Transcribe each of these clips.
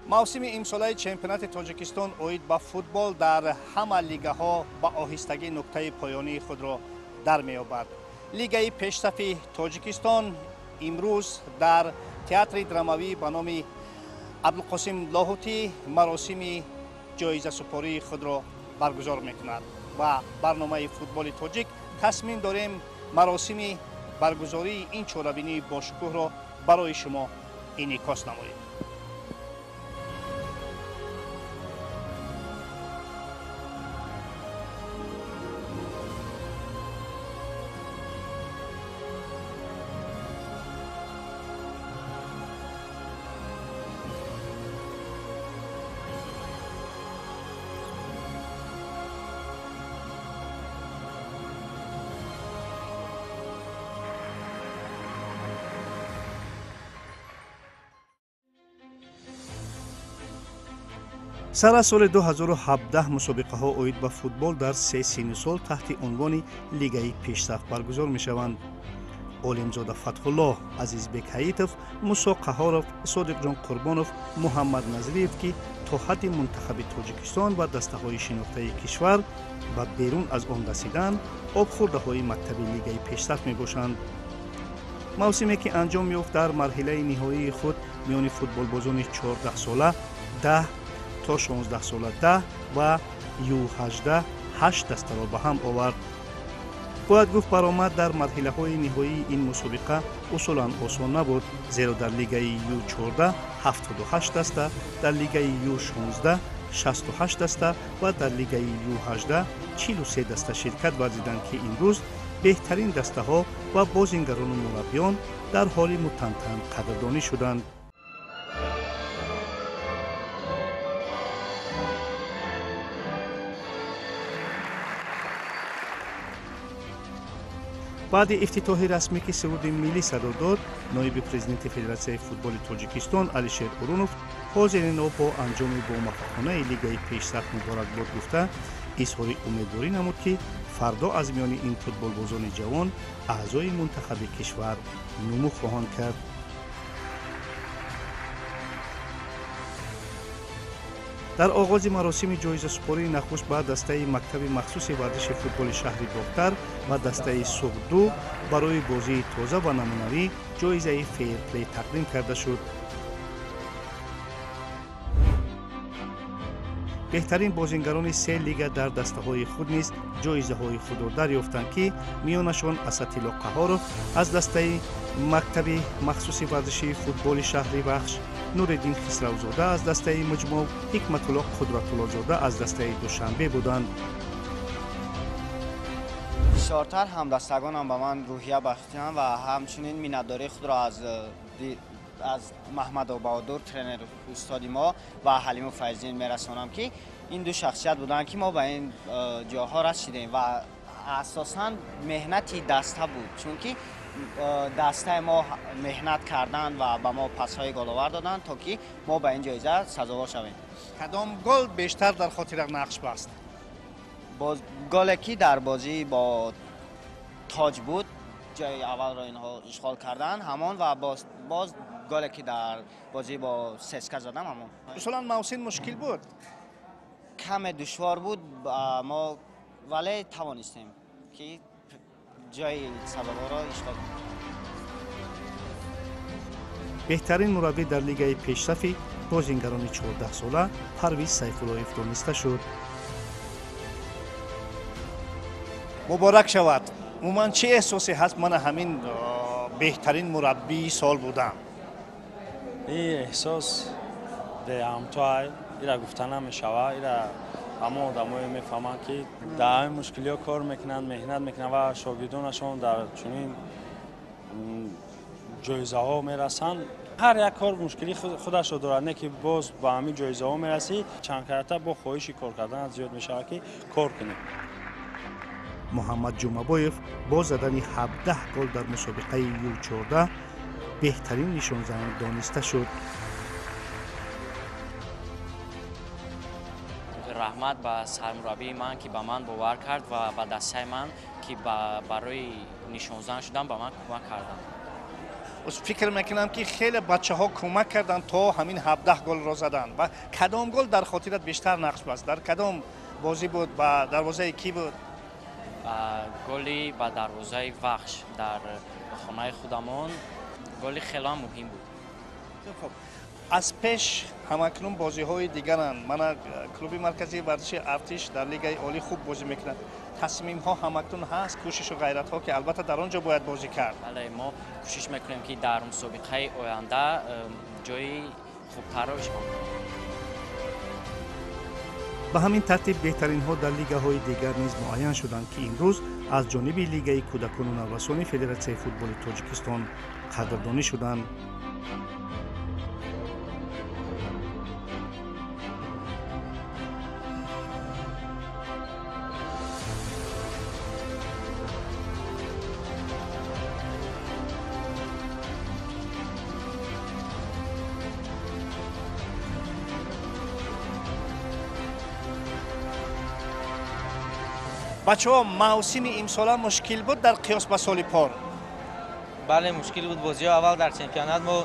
موسم امساله چمپیونات تاجیکستان اوید با فوتبال در همه لیگه ها با آهستگی نقطه پایانی خود را در می‌یابد. لیگ پیشرفت تاجیکستان امروز در تئاتر دراموی به نام عبدالقاسم لاهوتی مراسم جایزه سپاری خود را برگزار می‌کند و برنامه فوتبال تاجیک تصمیم داریم مراسم برگزاری این چهاربینی باشکوه را برای شما انعکاس نماییم. سر از سال 2017 مسابقه ها اوید با فوتبال در سه سین سال تحت عنوان لیگ پیشرفت برگزار می شوند. عالمزاده فتح الله، عزیزبک حییتов، موسی قهارov، صادق جان قربانov، محمد نظریف که تا حد منتخب تاجیکستان و دسته های شناخته کشور و بیرون از آن رسیدن آبخورده های مکتب لیگ پیشرفت می باشند. موسمی که انجام یافت در مرحله نهایی خود میان فوتبال بازان 14 ساله 10 تا 16 ساله 10 و U18 8 دسته را به هم آورد. باید گفت برآمد در مرحله های نهایی این مسابقه اصولا آسان نبود، زیرا در لیگ U14 78 دسته، در لیگ U16 68 دسته و در لیگ U18 43 دسته شرکت ورزیدند که امروز بهترین دسته ها و بازیگران و مربیان در حال متنتن قدردانی شدند. بعد افتتاح رسمی که سرود ملی صدر داد، نایب پرزیدنت فدراسیون فوتبال تاجیکستان علیشیر قرونوف حاضرین را با انجام موفقانه لیگ پیشرفت مبارکباد گفته اظهار امیدواری نمود که فردا از میان این فوتبال بازان جوان اعضای منتخب کشور نمو خواهند کرد. در آغاز مراسم جایزه سپاری نخست به دسته مکتب مخصوص ورزش فوتبال شهر باختر و دسته سوخدو برای بازی تازه و نمونه‌ای جایزه فیر پلی تقدیم کرده شد. بهترین بازیگران سه لیگ در دسته های خود نیز جایزه های خود را دریافتند که میانشان اساتیلا قهارov از دسته مکتب مخصوص ورزشی فوتبال شهری بخش، نورالدین خسروزاده از دسته مجموع، حکمت الله قدرت الله زاده از دسته دوشنبه بودند. بسیارتر همدستگانم به من روحیه بخشیدند و همچنین میnnتداری خود را از محمد بهادر ترینر استادی ما و حلیم فیضین میرسانم که این دو شخصیت بودند که ما به این جاها رسیدیم و اساساً مهنتی دسته بود، چون که دسته ما مهنت کردند و به ما پاس‌های گل‌آور دادند تا که ما به این جایزه سزاوار شویم. کدام گل بیشتر در خاطر نقش بست؟ گلی که در بازی با تاج بود، جای اول را اینها اشغال کردند همان، و باز گلی که در بازی با سسکا زدم همان. اصولا موسم مشکل بود، کم دشوار بود ما، ولی توانستیم که جای سزاوار را اشغال کنیم. بهترین مربی در لیگ پیشرفت بازیگران 14 ساله پرویز سیف‌اللهیف دانسته شد. مبارک شود. عموما چه احساسی هست؟ من همین بهترین مربی سال بودم. این احساس همتای ایرا گفتن نمیشود، ایرا اما آدمایی میفهمند که در این مشکلی ها کار میکنند، مهنت میکنند و شاگردانشان در چنین جایزه ها میرسند. هر یک کار مشکلی خودش رو دارد، نه که باز با همین جایزه ها میرسی چند کرده با خواهش کار کردن زیاد میشه که کار کنیم. محمد جمعبایف با زدن 17 گل در مسابقه U14 بهترین نشانزن دانسته شد. رحمت به سرمربی من که به من باور کرد و به دسته من که برای نشانزن شدن به من کمک کردند. فکر میکنم که خیلی بچه ها کمک کردن تا همین 17 گل را زدن و کدام گل در خاطرت بیشتر نقش بست؟ در کدام بازی بود و دروازه کی بود؟ گلی با دروازه وحش در خانه خودمان گلی خیلی مهم بود. خب از پیش همکنون بازی های دیگرن من کلوب مرکزی ورزش ارتش در لیگ عالی خوب بازی میکنند. تصمیم ها همکنون هست، کوشش و غیرت ها که البته در آنجا باید بازی کرد. بله ما کوشش میکنیم که در مسابقه آینده جای خوبتر رو بشیم. به همین ترتیب بهترین ها در لیگ های دیگر نیز معین شدند که امروز از جانب لیگ کودکان و نوسان فدراسیون فوتبال تاجیکستان قدردانی شدند. بچه ها موسم امسال مشکل بود در قیاس با سال پار؟ بله مشکل بود. بازی اول در چمپیونات ما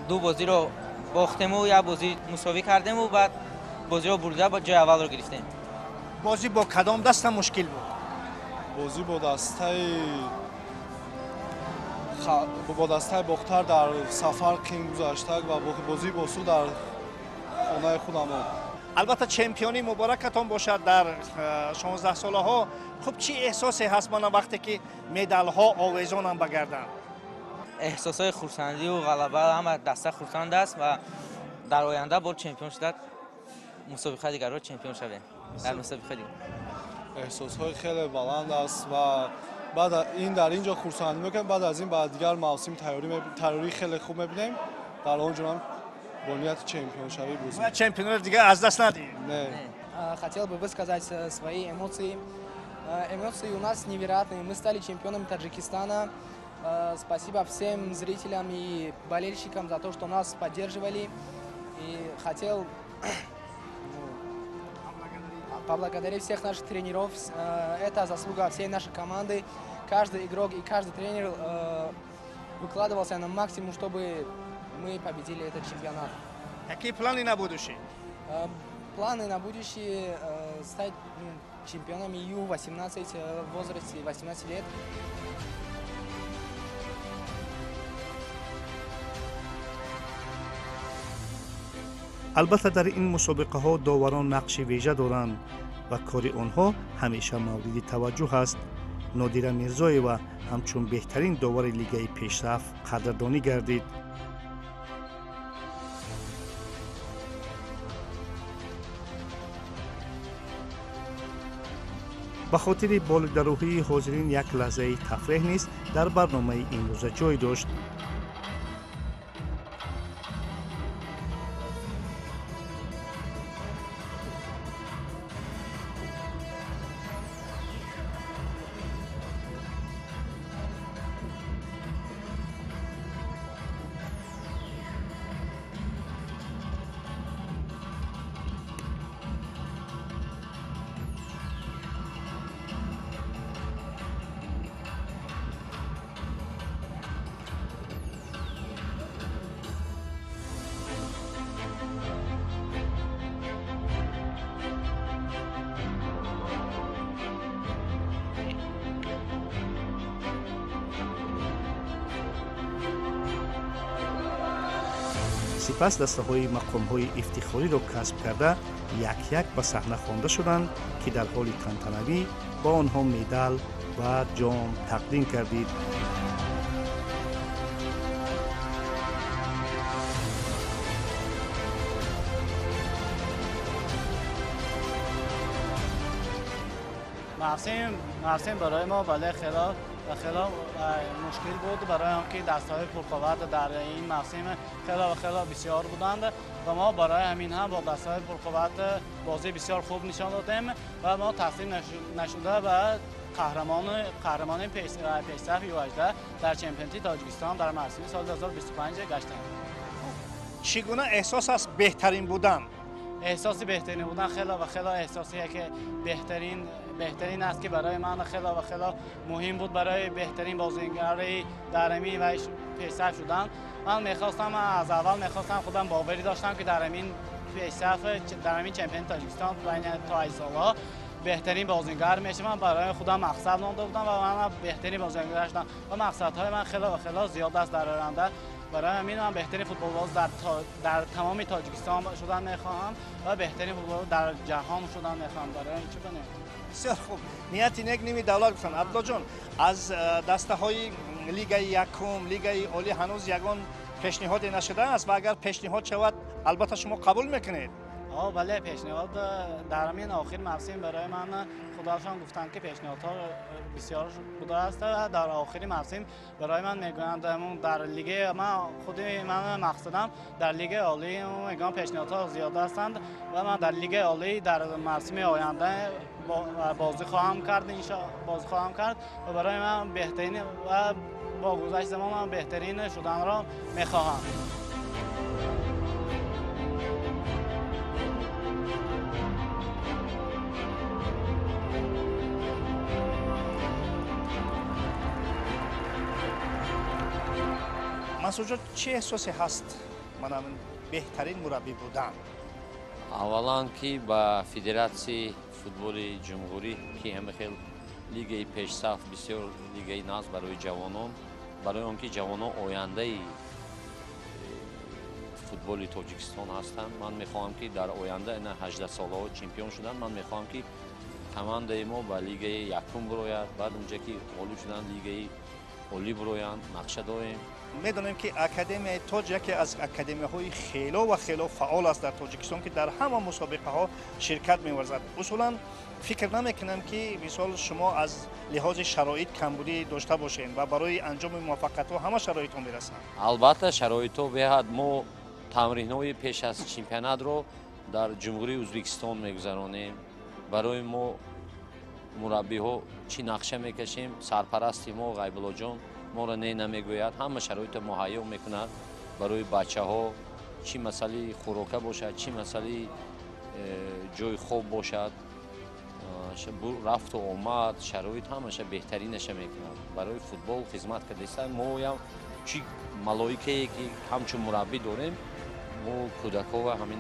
دو بازی رو باختیم و یا بازی مساوی کردیم و بعد بازی رو برده با جای اول رو گرفتیم. بازی با کدام دست مشکل بود؟ بازی با دسته باختر در سفر قیم گذاشته و بازی با سو در خانه خودمان. البته چمپیونی مبارکتان باشد در 16 ساله ها. خب چی احساسی هست من وقتی که مدال ها آویزان هم بگردن؟ احساس های خرسندی و غلبه همه دسته خرسند است و در آینده با چمپیون شدن مسابقه دیگر رو چمپیون شویم در مسابقه دیگر. احساس های خیلی بلند است و بعد این در اینجا خرسندی میکنیم. بعد از این بعد دیگر موسم تیاری خیلی خوب میبینیم. در آنجا هم با نیت чемпион شوی بازی. باید چمپیون دیگه از دست ندیم. نه. Хотел бы высказать свои эмоции. Эмоции у нас невероятные. Мы стали чемпионами Таджикистана. Спасибо всем зрителям и болельщикам за то, что нас поддерживали. И хотел поблагодарить всех наших тренеров. Это заслуга всей нашей команды. Каждый игрок и каждый тренер выкладывался на максимум, чтобы мы победили этот чемпионат. Какие планы на будущее? Планы на будущее стать чемпионами Ю-18 в возрасте 18 лет. البته در این مسابقه ها داوران نقش ویژه دارند و کار آنها همیشه مورد توجه است. نادر میرزایوا همچون بهترین داور لیگ پیشرفت قدردانی گردید. به خاطر بالادروهی حاضرین یک لحظه تفریح نیز در برنامه امروز جای داشت. سپس دسته‌های مقام‌های افتخاری را کسب کرده یک یک به صحنه خوانده شدند که در حال تنتنوی با آنها مدال و جام تقدیم کردید. مرسیم برای ما بله خیلی مشکل بود برای اینکه دسته‌های پرقوت در این موسم خیلی بسیار بودند و ما برای همین هم با دسته‌های پرقوت بازی بسیار خوب نشان دادیم و ما تسلیم نشده و قهرمان پیشرفت یو18 در چمپیونات تاجیکستان در موسم سال 2025 گشتیم. چگونه احساس است بهترین بودن؟ احساسی بهترین بودن خیلی احساسیه که بهترین است که برای من خیلی و خیلی مهم بود برای بهترین بازیگری در همین و پیشرفت شدن. من میخواستم از اول میخواستم خودم باوری داشتم که در همین پیشرفت در همین چمپیون تاجیکستان بین تا ای سالها بهترین بازیگر میشم. من برای خودم مقصد نامده بودم و من بهترین بازیگر شدم و مقصدهای من خیلی و خیلی زیاد است در آینده. برای همین من بهترین فوتبالباز در تمام تاجیکستان شدن میخواهم و بهترین فوتبالباز در جهان شدن میخواهم. برای این چه کنیم؟ بسیار خوب. نیت یک نیمی دولت گفتن. عبدالله جان، از دسته های لیگ یکم، لیگ عالی هنوز یگان پیشنهادی نشده است و اگر پیشنهاد شود البته شما قبول میکنید؟ بله، پیشنهاد در همین آخر موسم برای من خداشان گفتن که پیشنهادها بسیار بوده است و در آخر موسم برای من میگویند در لیگ من مقصدم در لیگ عالی میگم پیشنهادها زیاد هستند و من در لیگ عالی در موسم آینده بازی خواهم کرد و برای من بهترین و با گذشت زمان من بهترین شدن را میخواهم. مسعود، چه احساسی هست من بهترین مربی بودن؟ اولا که با فدراسیون فوتبال جمهوری که همه خیلی لیگ پیشرفت بسیار لیگ ناز برای جوانان، برای آنکه جوانان آینده فوتبال تاجیکستان هستند. من میخواهم که در آینده این 18 ساله ها چمپیون شدن. من میخواهم که کمانده ما با لیگ یکم براید، بعد اونجا که عالی شدن لیگ عالی براید. نقشه داریم. میدونیم که اکادمی تاج یکی از اکادمی های خیلی فعال است در تاجیکستان که در همه مسابقه ها شرکت می‌ورزد. اصولا فکر نمیکنم که مثال شما از لحاظ شرایط کمبودی داشته باشین و برای انجام موفقیت ها همه شرایط ها میرسن. البته شرایط ها بهد ما تمرین های پیش از چمپیونات رو در جمهوری ازبکستان میگذرانیم. برای ما مربی ها چی نقشه میکشیم، سرپرستی ما غیب‌الله جان ما را نمیگوید، همه شرایط مهیا میکند برای بچه ها، چی مسئله خوراکه باشد، چی مسئله جای خوب باشد، رفت و آمد شرایط همشه بهترینش میکند. برای فوتبال خدمت کرده ما هم چی ملائکه که همچون مربی داریم، ما کودک‌ها و همین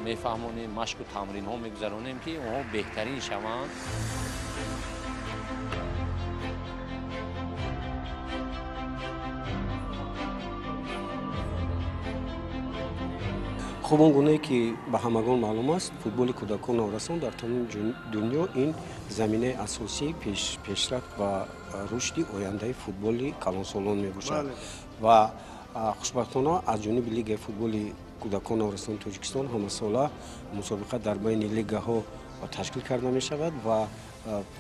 میفهمونیم، مشق و تمرین ها میگذرانیم که اونها بهترین شوند. خب اون گونه‌ای که به همگان معلوم است، فوتبال کودکان نورسان در تمام دنیا این زمینه اساسی پیشرفت و رشد آینده فوتبال کلانسالان میباشد. و خوشبختانه از جانب لیگ فوتبال کودکان نورسان تاجیکستان همه ساله مسابقه در بین لیگ ها تشکیل کرده می شود و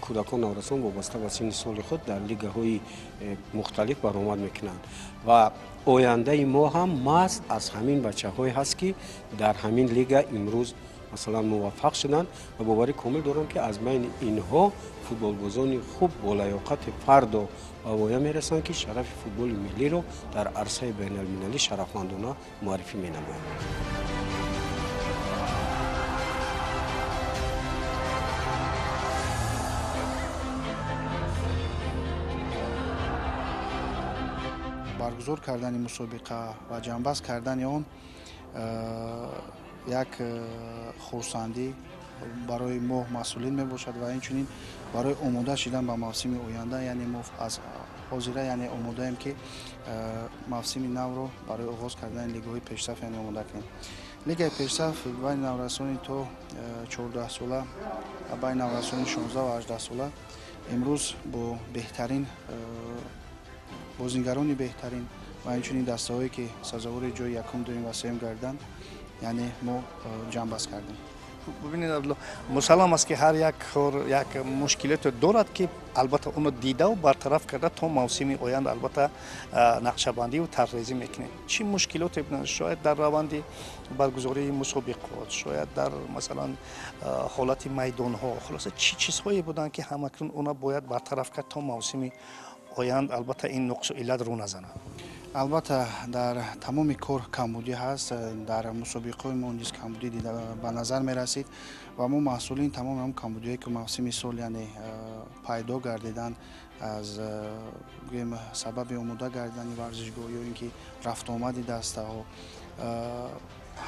کودکان نورسان وابسته به سن سال خود در لیگ های مختلف برآمد میکنند و آینده ما هم محض از همین بچه های هست که در همین لیگ امروز مثلا موفق شدند و باوری کامل دارم که از بین اینها فوتبالبازان خوب با لیاقت فرد و اوایه میرسند که شرف فوتبال ملی رو در عرصه بین المللی شرفمندانه معرفی مینمایند. برگزار کردن مسابقه و جنبش کردن آن یک خرسندی برای ما مسئولین می باشد و اینچنین برای آماده شدن به موسم آینده. یعنی ما از حاضره یعنی آماده ایم که موسم نو رو برای آغاز کردن لیگ های پیشرفت یعنی آماده کنیم. لیگ پیشرفت بین نورسان تا 14 ساله و بین نورسان 16 و 18 ساله امروز با بهترین بازیگران بهترین و اینچنین دسته‌هایی که سزاوار جای یکم داریم و سوم گردن یعنی ما جنبش کردیم. ببینید عبدالله، مسلم است که هر یک کار یک مشکلات دارد که البته اون دیده و برطرف کرده تا موسم آینده البته نقشه بندی و طرحریزی میکنه. چی مشکلات شاید در روند برگزاری مسابقات، شاید در مثلا حالت میدان ها، خلاصه چی چیزهایی بودن که همکنون اونا باید برطرف کرد تا موسم آینده البته این نقص و علت رو نزنه؟ البته در تمام کار کمبودی هست، در مسابقه ما نیز کمبودی به نظر می رسید و ما مسئولین تمام هم کمبودی که موسم سال یعنی پیدا گردیدن از سبب آماده گردیدن ورزشگاه یا اینکه رفت آمدی دسته ها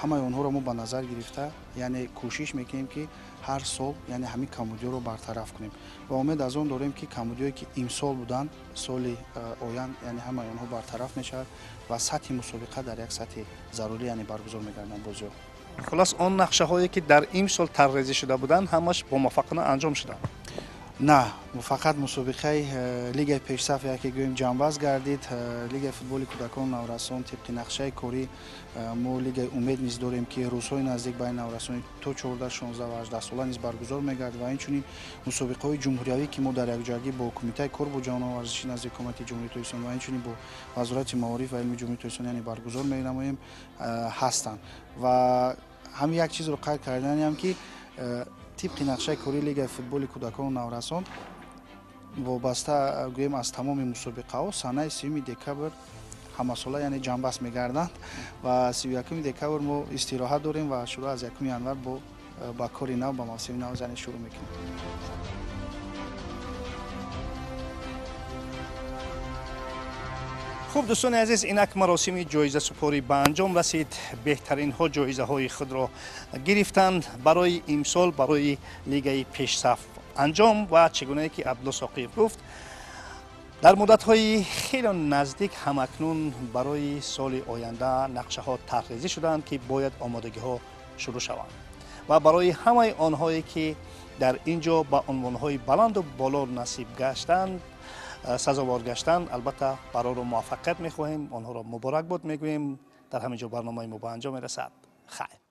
همه اونها رو ما به نظر گرفته یعنی کوشش میکنیم که هر سال یعنی همین کمبودی رو برطرف کنیم و امید از اون داریم که کمبودی که امسال بودن سال آینده یعنی همه اونها برطرف میشه و سطح مسابقه در یک سطح ضروری یعنی برگزار میگردن بازی. خلاص آن نقشه هایی که در این سال طراحی شده بودند همش با موفقیت انجام شده. نه فقط مسابقه لیگ پیشرفت یکی گویم جنباز گردید. لیگ فوتبال کودکان نورسان طبق نقشه کاری ما لیگ امید نیز داریم که روزهای نزدیک بین نورسان تو 14 16 و 18 ساله نیز برگزار میگرد و اینچنین مسابقه های جمهوریوی که ما در یک جایی با کمیته کار با جهان ورزشی نزد حکومت جمهوری اسلامی و اینچنین با وزارت معارف و علم جمهوری اسلامی یعنی برگزار می‌نماییم هستند و هم یک چیز رو قید کردن هم که طبق نقشه کاری لیگ فوتبال کودکان نورسان وابسته گویم از تمام مسابقه ها سنه 3 دکبر همه ساله یعنی جنبش میگردند و 31 دکبر ما استراحت داریم و شروع از 1 ینور با کار نو با موسم نو زنی شروع میکنیم. خوب دوستان عزیز اینک مراسم جایزه سپاری به انجام رسید. بهترین ها جایزه های خود را گرفتند برای امسال برای لیگ پیشرفت انجام و چگونه که عبدالله ساقیف گفت در مدت های خیلی نزدیک همکنون برای سال آینده نقشه ها طرحریزی شدند که باید آمادگی ها شروع شوند و برای همه آنهایی که در اینجا با عنوان های بلند و بالا نصیب گشتند سزاوار گشتن البته برای موفقیت میخواهیم آنها را مبارک باد میگوییم. در همینجا برنامه ما به انجام میرسد. خیر.